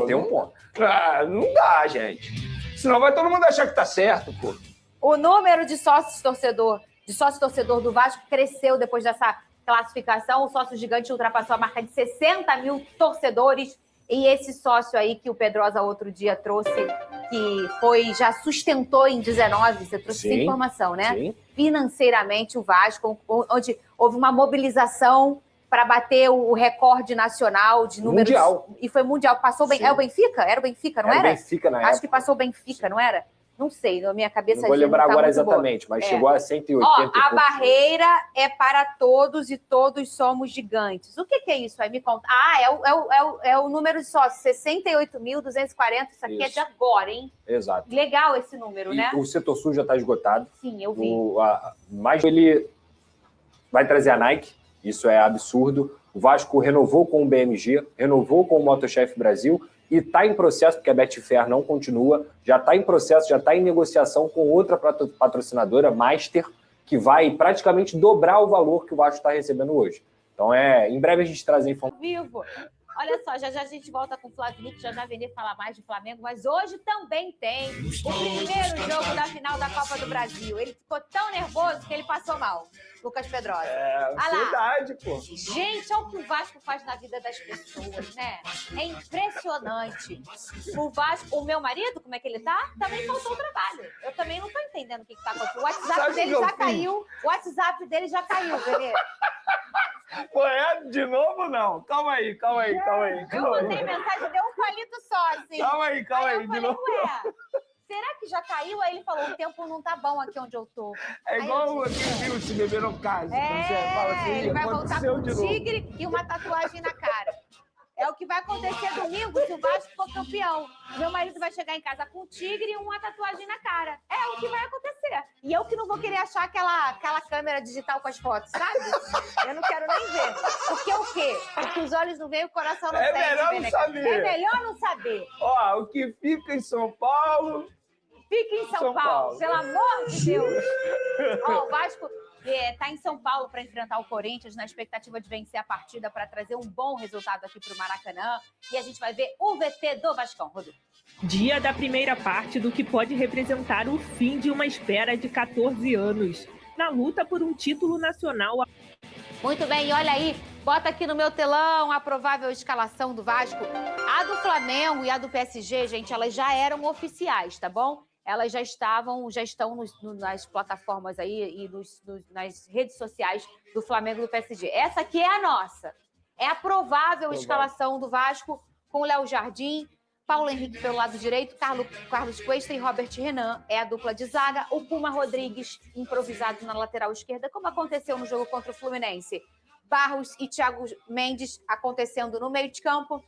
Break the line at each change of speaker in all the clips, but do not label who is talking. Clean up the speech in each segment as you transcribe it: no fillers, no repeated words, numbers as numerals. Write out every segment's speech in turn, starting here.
Ele tem um ponto. Não dá, gente. Senão vai todo mundo achar que tá certo, pô.
O número de sócio-torcedor do Vasco cresceu depois dessa classificação. O sócio gigante ultrapassou a marca de 60 mil torcedores. E esse sócio aí que o Pedrosa outro dia trouxe, que já sustentou em 19, você trouxe essa informação, né?
Sim.
Financeiramente, o Vasco, onde houve uma mobilização para bater o recorde nacional de números.
Mundial.
E foi mundial. Passou bem. É o Benfica? Era o Benfica, não era?
Era o Benfica na época.
Acho que passou o Benfica, não era? Não sei, na minha cabeça...
Não vou lembrar agora exatamente,
boa.
mas chegou a 180.
A barreira é para todos e todos somos gigantes. O que é isso aí? Me conta. É o número de sócios, 68.240. Isso aqui é de agora, hein?
Exato.
Legal esse número, né?
O setor sul já está esgotado.
Sim, eu vi.
Mas ele vai trazer a Nike, isso é absurdo. O Vasco renovou com o BMG, renovou com o Motochef Brasil, e está em processo, porque a Betfair não continua, já está em processo, já está em negociação com outra patrocinadora, Master, que vai praticamente dobrar o valor que o Vasco está recebendo hoje. Então, em breve a gente traz a informação.
Vivo. Olha só, já a gente volta com o Flavinic, já vem falar mais de Flamengo, mas hoje também tem o primeiro jogo da final da Copa do Brasil. Ele ficou tão nervoso que ele passou mal. Lucas Pedrosa.
Verdade, pô.
Gente, olha o que o Vasco faz na vida das pessoas, né? É impressionante. O Vasco, o meu marido, como é que ele tá? Também faltou trabalho. Eu também não tô entendendo o que tá acontecendo. O WhatsApp dele já caiu. O WhatsApp dele já caiu, Benê.
Pô, de novo não? Calma aí.
Eu mandei mensagem, deu um palito só, assim.
Calma aí,
eu falei, será que já caiu? Aí ele falou, o tempo não tá bom aqui onde eu tô.
É igual aquele viu se beber no caso. Você fala assim,
ele vai voltar com um tigre e uma tatuagem na cara. É o que vai acontecer domingo se o Vasco for campeão. Meu marido vai chegar em casa com um tigre e uma tatuagem na cara. É o que vai acontecer. E eu que não vou querer achar aquela câmera digital com as fotos, sabe? Eu não quero nem ver. Porque o quê? Porque os olhos não veem, o coração não sente.
É melhor não saber.
É melhor não saber.
Ó, o que fica em São Paulo...
Fica em São Paulo, pelo amor de Deus. Ó, o Vasco está em São Paulo para enfrentar o Corinthians, na expectativa de vencer a partida para trazer um bom resultado aqui para o Maracanã. E a gente vai ver o VT do Vascão, Rodrigo.
Dia da primeira parte do que pode representar o fim de uma espera de 14 anos, na luta por um título nacional.
Muito bem, e olha aí, bota aqui no meu telão a provável escalação do Vasco. A do Flamengo e a do PSG, gente, elas já eram oficiais, tá bom? Elas já estão nas plataformas aí e nas redes sociais do Flamengo e do PSG. Essa aqui é a nossa. É a provável escalação do Vasco com o Léo Jardim, Paulo Henrique pelo lado direito, Carlos Cuesta e Robert Renan. É a dupla de zaga. O Puma Rodrigues improvisado na lateral esquerda, como aconteceu no jogo contra o Fluminense. Barros e Thiago Mendes acontecendo no meio de campo.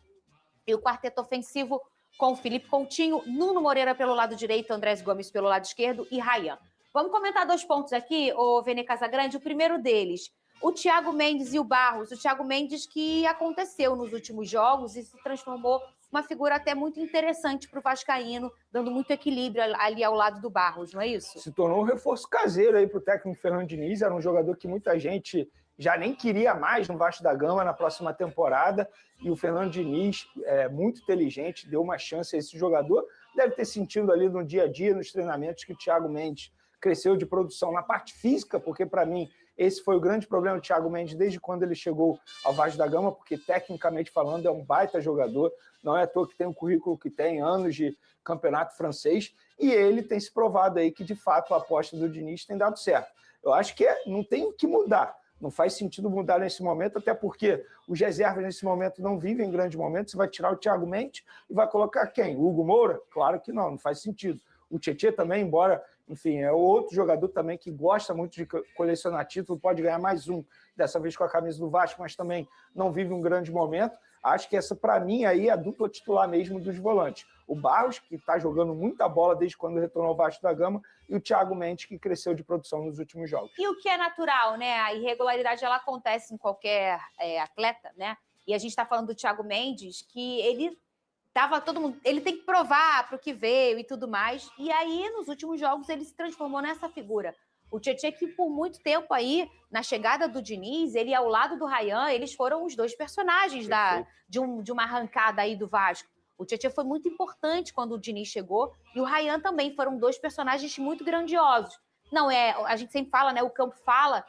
E o quarteto ofensivo com Felipe Coutinho, Nuno Moreira pelo lado direito, Andrés Gomes pelo lado esquerdo e Ryan. Vamos comentar 2 pontos aqui, o Vene Casagrande. O primeiro deles, o Thiago Mendes e o Barros. O Thiago Mendes que aconteceu nos últimos jogos e se transformou uma figura até muito interessante para o vascaíno, dando muito equilíbrio ali ao lado do Barros, não é isso?
Se tornou um reforço caseiro aí para o técnico Fernando Diniz. Era um jogador que muita gente já nem queria mais no Vasco da Gama na próxima temporada, e o Fernando Diniz, muito inteligente, deu uma chance a esse jogador. Deve ter sentido ali no dia a dia, nos treinamentos, que o Thiago Mendes cresceu de produção na parte física, porque para mim esse foi o grande problema do Thiago Mendes desde quando ele chegou ao Vasco da Gama, porque tecnicamente falando é um baita jogador, não é à toa que tem o currículo que tem, anos de campeonato francês, e ele tem se provado aí que de fato a aposta do Diniz tem dado certo. Eu acho que não tem o que mudar. Não faz sentido mudar nesse momento, até porque os reservas nesse momento não vivem grandes momentos. Você vai tirar o Thiago Mendes e vai colocar quem? O Hugo Moura? Claro que não faz sentido. O Tietê também, embora, enfim, é outro jogador também que gosta muito de colecionar título, pode ganhar mais um, dessa vez com a camisa do Vasco, mas também não vive um grande momento. Acho que essa, para mim, aí é a dupla titular mesmo dos volantes. O Barros, que está jogando muita bola desde quando retornou ao Vasco da Gama, e o Thiago Mendes, que cresceu de produção nos últimos jogos.
E o que é natural, né? A irregularidade, ela acontece em qualquer atleta, né? E a gente está falando do Thiago Mendes, que ele ele tem que provar para o que veio e tudo mais. E aí, nos últimos jogos, ele se transformou nessa figura. O Tietê, que por muito tempo aí, na chegada do Diniz, ele ao lado do Ryan, eles foram os 2 personagens de uma arrancada aí do Vasco. O Tietchan foi muito importante quando o Diniz chegou e o Ryan também, foram 2 personagens muito grandiosos. Não é, a gente sempre fala, né? O campo fala,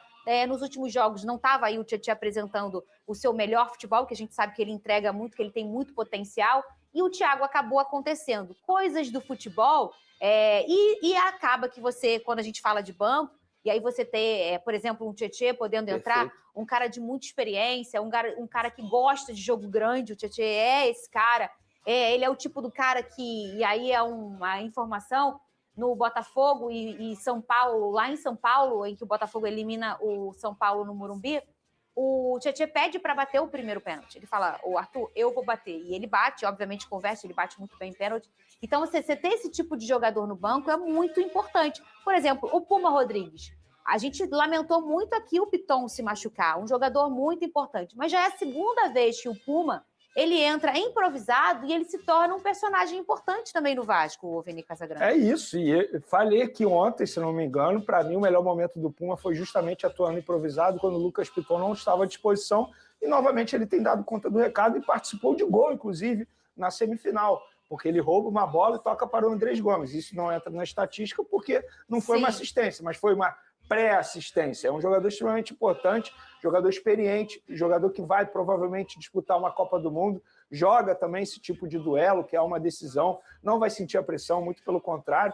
nos últimos jogos não estava aí o Tietchan apresentando o seu melhor futebol, que a gente sabe que ele entrega muito, que ele tem muito potencial, e o Thiago acabou acontecendo. Coisas do futebol, e acaba que você, quando a gente fala de banco, e aí você ter, por exemplo, um Tietchan podendo entrar, um cara de muita experiência, um cara que gosta de jogo grande, o Tietchan é esse cara, ele é o tipo do cara que, e aí é uma informação, no Botafogo e São Paulo, lá em São Paulo, em que o Botafogo elimina o São Paulo no Morumbi, o Tietchan pede para bater o primeiro pênalti. Ele fala, Arthur, eu vou bater. E ele bate, obviamente conversa, ele bate muito bem pênalti. Então, você ter esse tipo de jogador no banco é muito importante. Por exemplo, o Puma Rodrigues. A gente lamentou muito aqui o Piton se machucar, um jogador muito importante. Mas já é a segunda vez que o Puma ele entra improvisado e ele se torna um personagem importante também no Vasco, o Vini Casagrande.
É isso, e eu falei aqui ontem, se não me engano, para mim o melhor momento do Puma foi justamente atuando improvisado, quando o Lucas Piton não estava à disposição, e novamente ele tem dado conta do recado e participou de gol, inclusive, na semifinal, porque ele rouba uma bola e toca para o Andrés Gomes. Isso não entra na estatística porque não foi uma assistência, mas foi uma pré-assistência. É um jogador extremamente importante, jogador experiente, jogador que vai provavelmente disputar uma Copa do Mundo, joga também esse tipo de duelo, que é uma decisão, não vai sentir a pressão, muito pelo contrário,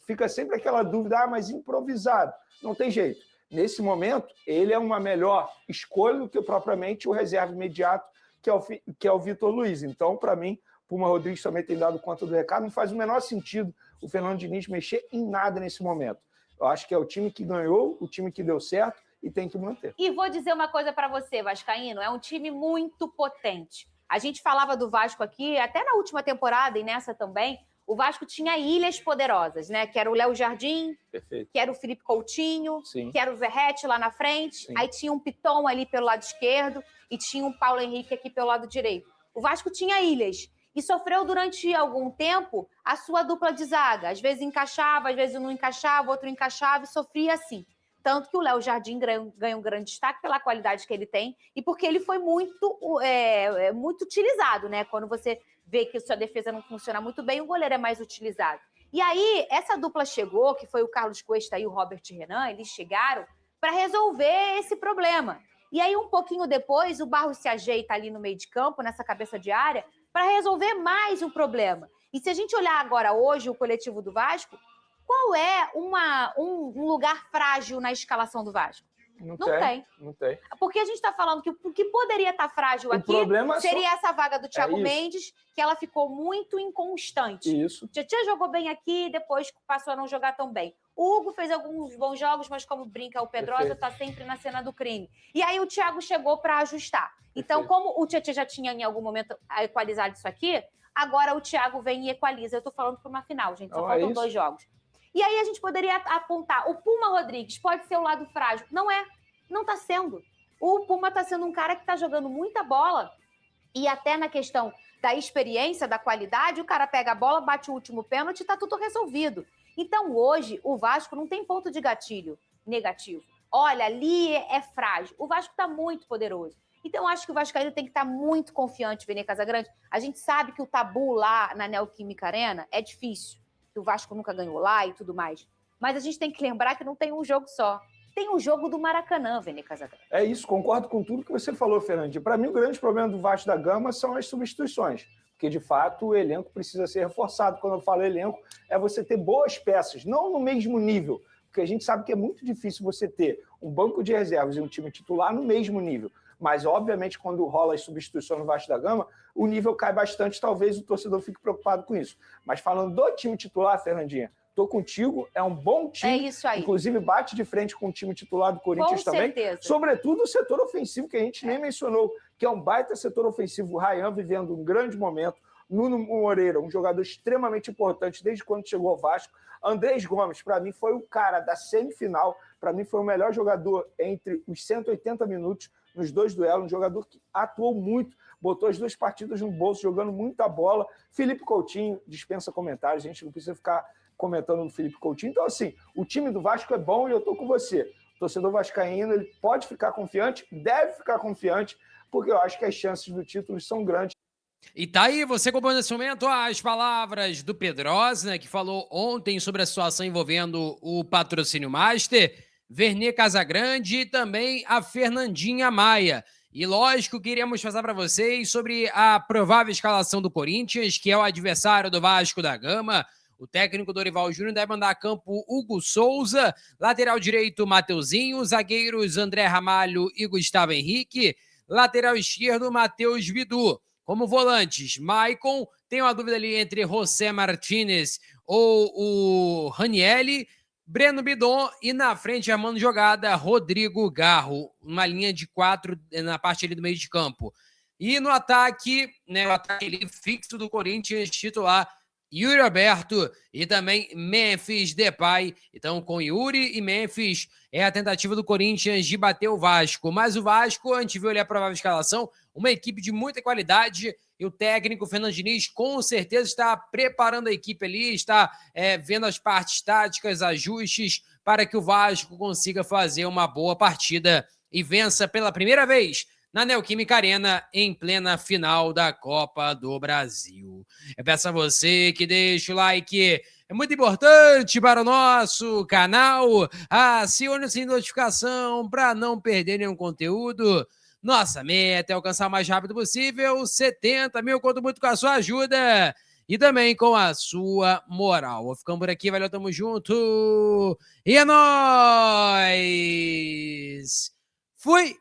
fica sempre aquela dúvida, mas improvisado, não tem jeito. Nesse momento, ele é uma melhor escolha do que propriamente o reserva imediato, que é o Vitor Luiz. Então, para mim, Puma Rodrigues também tem dado conta do recado, não faz o menor sentido o Fernando Diniz mexer em nada nesse momento. Eu acho que é o time que ganhou, o time que deu certo e tem que manter.
E vou dizer uma coisa para você, vascaíno, é um time muito potente. A gente falava do Vasco aqui, até na última temporada e nessa também, o Vasco tinha ilhas poderosas, né? Que era o Léo Jardim,
perfeito,
que era o Felipe Coutinho,
sim,
que era o Verratti lá na frente, sim, aí tinha um Piton ali pelo lado esquerdo e tinha um Paulo Henrique aqui pelo lado direito. O Vasco tinha ilhas. E sofreu durante algum tempo a sua dupla de zaga. Às vezes encaixava, às vezes não encaixava, outro encaixava e sofria assim. Tanto que o Léo Jardim ganha um grande destaque pela qualidade que ele tem e porque ele foi muito utilizado, né? Quando você vê que sua defesa não funciona muito bem, o goleiro é mais utilizado. E aí, essa dupla chegou, que foi o Carlos Cuesta e o Robert Renan, eles chegaram para resolver esse problema. E aí, um pouquinho depois, o Barros se ajeita ali no meio de campo, nessa cabeça de área, para resolver mais um problema. E se a gente olhar agora hoje o coletivo do Vasco, qual é um lugar frágil na escalação do Vasco? Não tem. Porque a gente está falando que o que poderia estar frágil aqui seria essa vaga do Thiago Mendes, que ela ficou muito inconstante.
Isso.
O Tietchan jogou bem aqui, depois passou a não jogar tão bem. O Hugo fez alguns bons jogos, mas como brinca o Pedrosa, está sempre na cena do crime. E aí o Thiago chegou para ajustar. Então, como o Tietchan já tinha em algum momento equalizado isso aqui, agora o Thiago vem e equaliza. Eu estou falando para uma final, gente, só faltam 2 jogos. E aí a gente poderia apontar, o Puma Rodrigues pode ser o lado frágil. Não é, não está sendo. O Puma está sendo um cara que está jogando muita bola e até na questão da experiência, da qualidade, o cara pega a bola, bate o último pênalti e está tudo resolvido. Então hoje o Vasco não tem ponto de gatilho negativo. Olha, ali é frágil. O Vasco está muito poderoso. Então, acho que o Vascaíno tem que estar muito confiante, Vini Casagrande. A gente sabe que o tabu lá na Neoquímica Arena é difícil, que o Vasco nunca ganhou lá e tudo mais. Mas a gente tem que lembrar que não tem um jogo só. Tem um jogo do Maracanã, Vini Casagrande.
É isso, concordo com tudo que você falou, Fernandinho. Para mim, o grande problema do Vasco da Gama são as substituições. Porque, de fato, o elenco precisa ser reforçado. Quando eu falo elenco, é você ter boas peças, não no mesmo nível. Porque a gente sabe que é muito difícil você ter um banco de reservas e um time titular no mesmo nível. Mas, obviamente, quando rola as substituições no Vasco da Gama, o nível cai bastante, talvez o torcedor fique preocupado com isso. Mas falando do time titular, Fernandinha, tô contigo, é um bom time.
É isso aí.
Inclusive, bate de frente com o time titular do Corinthians
com
também.
Certeza.
Sobretudo o setor ofensivo, que a gente nem mencionou, que é um baita setor ofensivo. O Ryan vivendo um grande momento. Nuno Moreira, um jogador extremamente importante desde quando chegou ao Vasco. Andrés Gomes, para mim, foi o cara da semifinal. Para mim, foi o melhor jogador entre os 180 minutos nos 2 duelos. Um jogador que atuou muito, botou as 2 partidas no bolso, jogando muita bola. Felipe Coutinho, dispensa comentários. A gente não precisa ficar comentando no Felipe Coutinho. Então, assim, o time do Vasco é bom e eu estou com você. O torcedor vascaíno, ele pode ficar confiante, deve ficar confiante, porque eu acho que as chances do título são grandes.
E tá aí, você acompanhando nesse momento as palavras do Pedrosa, né, que falou ontem sobre a situação envolvendo o Patrocínio Master, Vernê Casagrande e também a Fernandinha Maia. E lógico, queríamos passar para vocês sobre a provável escalação do Corinthians, que é o adversário do Vasco da Gama. O técnico Dorival Júnior deve mandar a campo Hugo Souza, lateral direito Mateuzinho, zagueiros André Ramalho e Gustavo Henrique, lateral esquerdo Matheus Vidu. Como volantes, Maicon, tem uma dúvida ali entre José Martínez ou o Ranielli, Breno Bidon e na frente, armando jogada, Rodrigo Garro, uma linha de 4 na parte ali do meio de campo. E no ataque, né, o ataque ali fixo do Corinthians, titular Yuri Alberto e também Memphis Depay. Então, com Yuri e Memphis, é a tentativa do Corinthians de bater o Vasco. Mas o Vasco, a gente viu ali a provável escalação, uma equipe de muita qualidade, e o técnico Fernando Diniz com certeza está preparando a equipe ali, está vendo as partes táticas, ajustes, para que o Vasco consiga fazer uma boa partida e vença pela primeira vez na Neoquímica Arena, em plena final da Copa do Brasil. Eu peço a você que deixe o like, é muito importante para o nosso canal. Acione o sininho de notificação para não perder nenhum conteúdo. Nossa meta é alcançar o mais rápido possível 70 mil, conto muito com a sua ajuda e também com a sua moral. Vou ficando por aqui, valeu, tamo junto e é nóis! Fui!